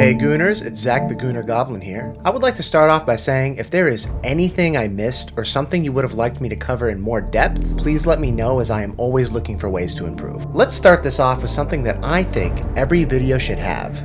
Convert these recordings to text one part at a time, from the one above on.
Hey Gooners, it's Zach the Gooner Goblin here. I would like to start off by saying if there is anything I missed or something you would have liked me to cover in more depth, please let me know as I am always looking for ways to improve. Let's start this off with something that I think every video should have.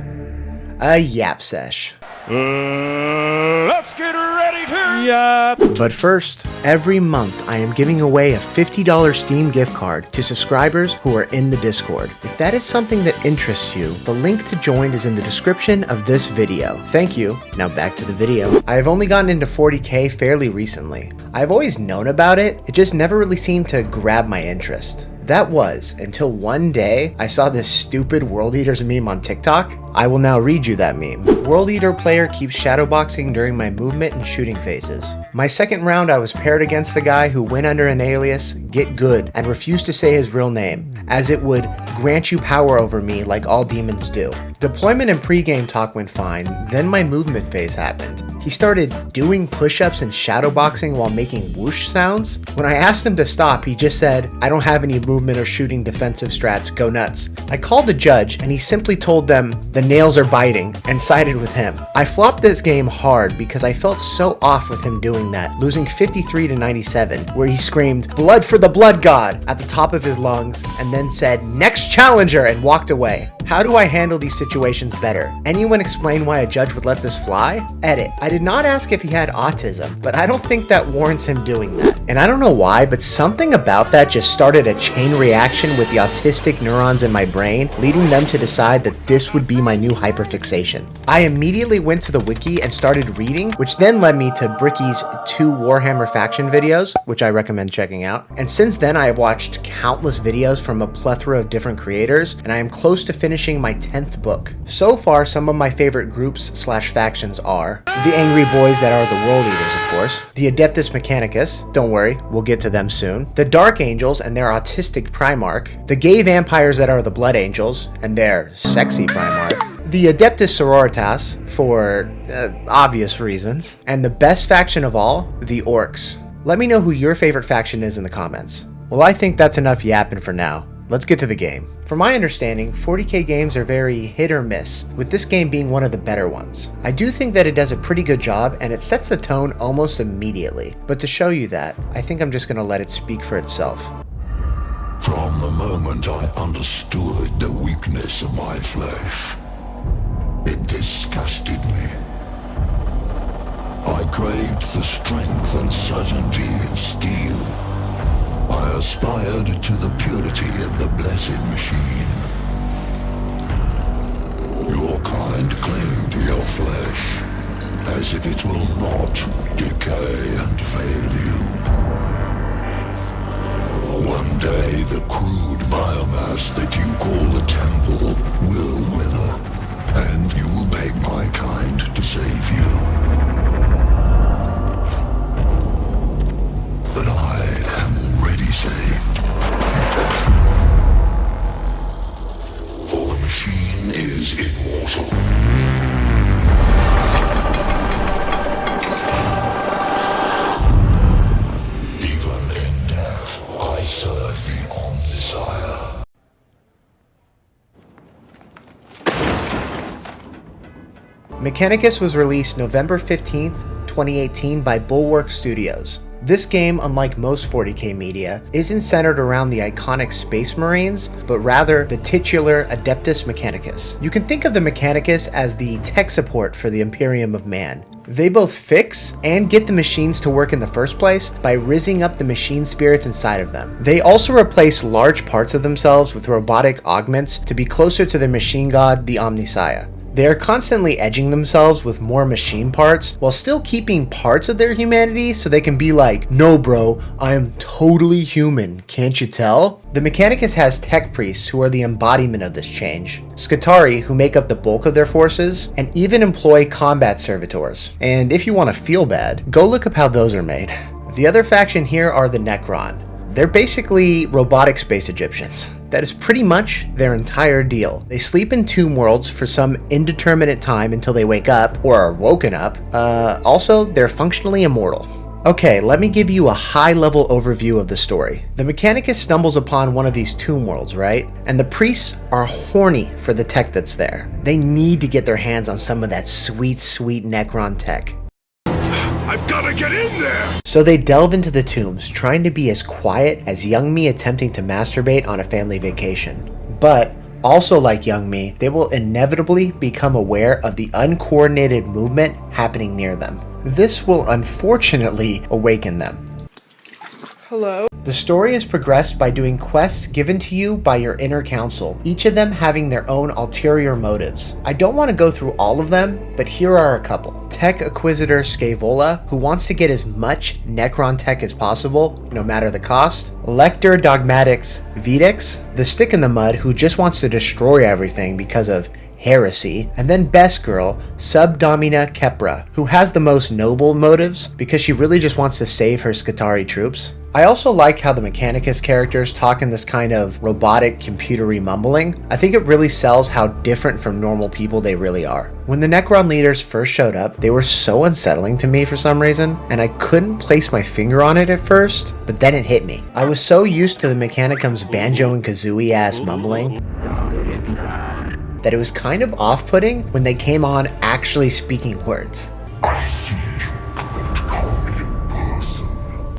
A yap sesh. Let's get ready to yap! But first, every month I am giving away a $50 Steam gift card to subscribers who are in the Discord. If that is something that interests you, the link to join is in the description of this video. Thank you. Now back to the video. I have only gotten into 40K fairly recently. I've always known about it, it just never really seemed to grab my interest. That was until one day I saw this stupid World Eaters meme on TikTok. I will now read you that meme. World Eater player keeps shadowboxing during my movement and shooting phases. My second round I was paired against the guy who went under an alias, Get Good, and refused to say his real name, as it would grant you power over me like all demons do. Deployment and pregame talk went fine, then my movement phase happened. He started doing push-ups and shadowboxing while making whoosh sounds. When I asked him to stop, he just said, "I don't have any movement or shooting defensive strats, go nuts." I called a judge and he simply told them, "The nails are biting," and sided with him. I flopped this game hard because I felt so off with him doing that, losing 53 to 97, where he screamed, "Blood for the blood god," at the top of his lungs, and then said, "Next challenger," and walked away. How do I handle these situations better? Anyone explain why a judge would let this fly? Edit. I did not ask if he had autism, but I don't think that warrants him doing that. And I don't know why, but something about that just started a chain reaction with the autistic neurons in my brain, leading them to decide that this would be my new hyperfixation. I immediately went to the wiki and started reading, which then led me to Bricky's 2 Warhammer faction videos, which I recommend checking out. And since then I have watched countless videos from a plethora of different creators, and I am close to finishing my 10th book. So far, some of my favorite groups/factions are the Angry Boys that are the World Eaters, of course, the Adeptus Mechanicus, don't worry, we'll get to them soon, the Dark Angels and their autistic Primarch, the Gay Vampires that are the Blood Angels and their sexy Primarch, the Adeptus Sororitas, for obvious reasons, and the best faction of all, the Orcs. Let me know who your favorite faction is in the comments. Well, I think that's enough yapping for now. Let's get to the game. From my understanding, 40K games are very hit or miss, with this game being one of the better ones. I do think that it does a pretty good job and it sets the tone almost immediately, but to show you that, I think I'm just gonna let it speak for itself. From the moment I understood the weakness of my flesh, it disgusted me. I craved the strength and certainty of steel. I aspired to the purity of the blessed machine. Your kind cling to your flesh, as if it will not decay and fail you. One day the crude biomass that you call the temple will wither, and you will beg my kind to save you. But I am already saved. For the machine is immortal. Even in death, I serve the Omnisire. Mechanicus was released November 15th, 2018 by Bulwark Studios. This game, unlike most 40K media, isn't centered around the iconic Space Marines, but rather the titular Adeptus Mechanicus. You can think of the Mechanicus as the tech support for the Imperium of Man. They both fix and get the machines to work in the first place by rizzing up the machine spirits inside of them. They also replace large parts of themselves with robotic augments to be closer to their machine god, the Omnisire. They are constantly edging themselves with more machine parts while still keeping parts of their humanity so they can be like, "No bro, I am totally human, can't you tell?" The Mechanicus has tech priests who are the embodiment of this change, Scutari who make up the bulk of their forces, and even employ combat servitors. And if you want to feel bad, go look up how those are made. The other faction here are the Necron. They're basically robotic space Egyptians. That is pretty much their entire deal. They sleep in tomb worlds for some indeterminate time until they wake up or are woken up. Also, they're functionally immortal. Okay, let me give you a high-level overview of the story. The Mechanicus stumbles upon one of these tomb worlds, right? And the priests are horny for the tech that's there. They need to get their hands on some of that sweet, sweet Necron tech. I've gotta get in there! So they delve into the tombs, trying to be as quiet as young me attempting to masturbate on a family vacation. But also like young me, they will inevitably become aware of the uncoordinated movement happening near them. This will unfortunately awaken them. Hello? The story is progressed by doing quests given to you by your inner council, each of them having their own ulterior motives. I don't want to go through all of them, but here are a couple. Tech Acquisitor Scaevola, who wants to get as much Necron tech as possible, no matter the cost. Lector Dogmatics Vedix, the stick in the mud who just wants to destroy everything because of heresy, and then Best Girl, Subdomina Kepra, who has the most noble motives because she really just wants to save her Skitarii troops. I also like how the Mechanicus characters talk in this kind of robotic, computery mumbling. I think it really sells how different from normal people they really are. When the Necron leaders first showed up, they were so unsettling to me for some reason, and I couldn't place my finger on it at first, but then it hit me. I was so used to the Mechanicum's banjo and kazooie ass mumbling that it was kind of off-putting when they came on actually speaking words.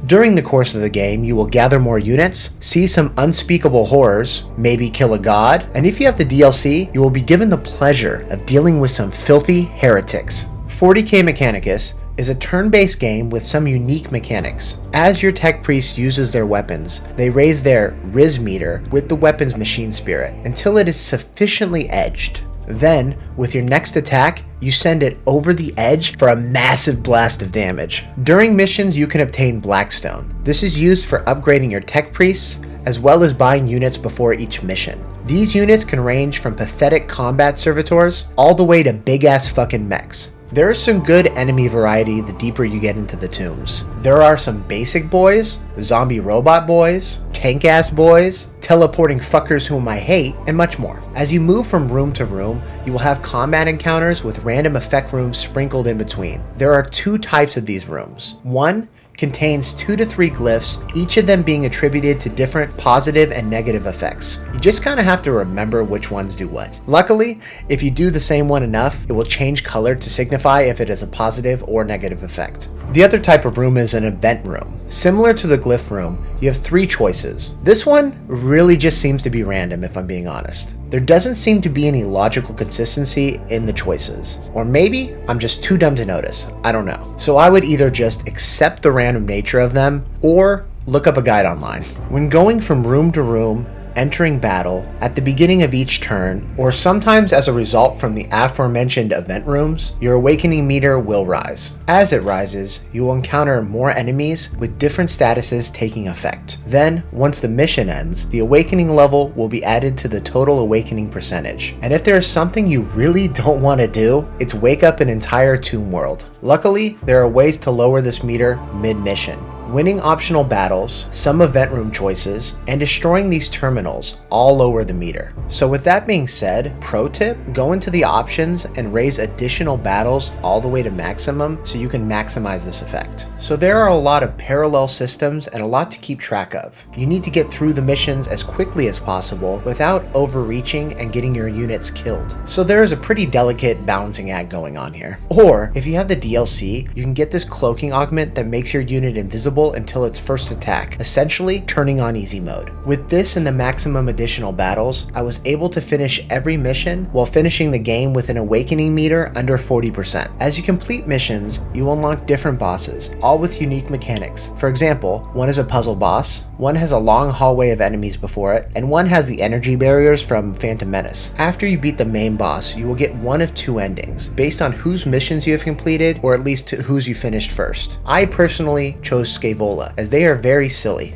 During the course of the game, you will gather more units, see some unspeakable horrors, maybe kill a god, and if you have the DLC, you will be given the pleasure of dealing with some filthy heretics. 40K Mechanicus is a turn-based game with some unique mechanics. As your tech priest uses their weapons, they raise their Riz meter with the weapon's machine spirit until it is sufficiently edged. Then, with your next attack, you send it over the edge for a massive blast of damage. During missions, you can obtain Blackstone. This is used for upgrading your tech priests, as well as buying units before each mission. These units can range from pathetic combat servitors all the way to big-ass fucking mechs. There is some good enemy variety the deeper you get into the tombs. There are some basic boys, zombie robot boys, tank-ass boys, teleporting fuckers whom I hate, and much more. As you move from room to room, you will have combat encounters with random effect rooms sprinkled in between. There are two types of these rooms. One contains 2 to 3 glyphs, each of them being attributed to different positive and negative effects. You just kind of have to remember which ones do what. Luckily, if you do the same one enough, it will change color to signify if it is a positive or negative effect. The other type of room is an event room. Similar to the glyph room, you have 3 choices. This one really just seems to be random, if I'm being honest. There doesn't seem to be any logical consistency in the choices. Or maybe I'm just too dumb to notice. I don't know. So I would either just accept the random nature of them or look up a guide online. When going from room to room, entering battle at the beginning of each turn, or sometimes as a result from the aforementioned event rooms, your awakening meter will rise. As it rises, you will encounter more enemies with different statuses taking effect. Then, once the mission ends, the awakening level will be added to the total awakening percentage. And if there is something you really don't want to do, it's wake up an entire tomb world. Luckily, there are ways to lower this meter mid-mission. Winning optional battles, some event room choices, and destroying these terminals all lower the meter. So with that being said, pro tip, go into the options and raise additional battles all the way to maximum so you can maximize this effect. So there are a lot of parallel systems and a lot to keep track of. You need to get through the missions as quickly as possible without overreaching and getting your units killed. So there is a pretty delicate balancing act going on here. Or if you have the DLC, you can get this cloaking augment that makes your unit invisible until its first attack, essentially turning on easy mode. With this and the maximum additional battles, I was able to finish every mission while finishing the game with an awakening meter under 40%. As you complete missions, you unlock different bosses, all with unique mechanics. For example, one is a puzzle boss, one has a long hallway of enemies before it, and one has the energy barriers from Phantom Menace. After you beat the main boss, you will get one of 2 endings, based on whose missions you have completed, or at least whose you finished first. I personally chose Scaevola, as they are very silly.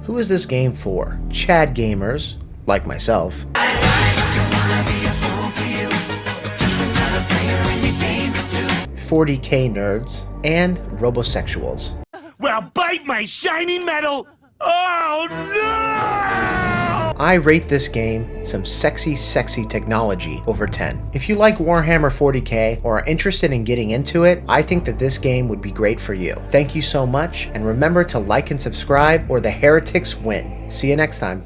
Who is this game for? Chad gamers, like myself. 40K nerds, and robosexuals. Well, bite my shiny metal! Oh no! now, I rate this game some sexy, sexy technology over 10. If you like Warhammer 40K or are interested in getting into it, I think that this game would be great for you. Thank you so much, and remember to like and subscribe or the heretics win. See you next time.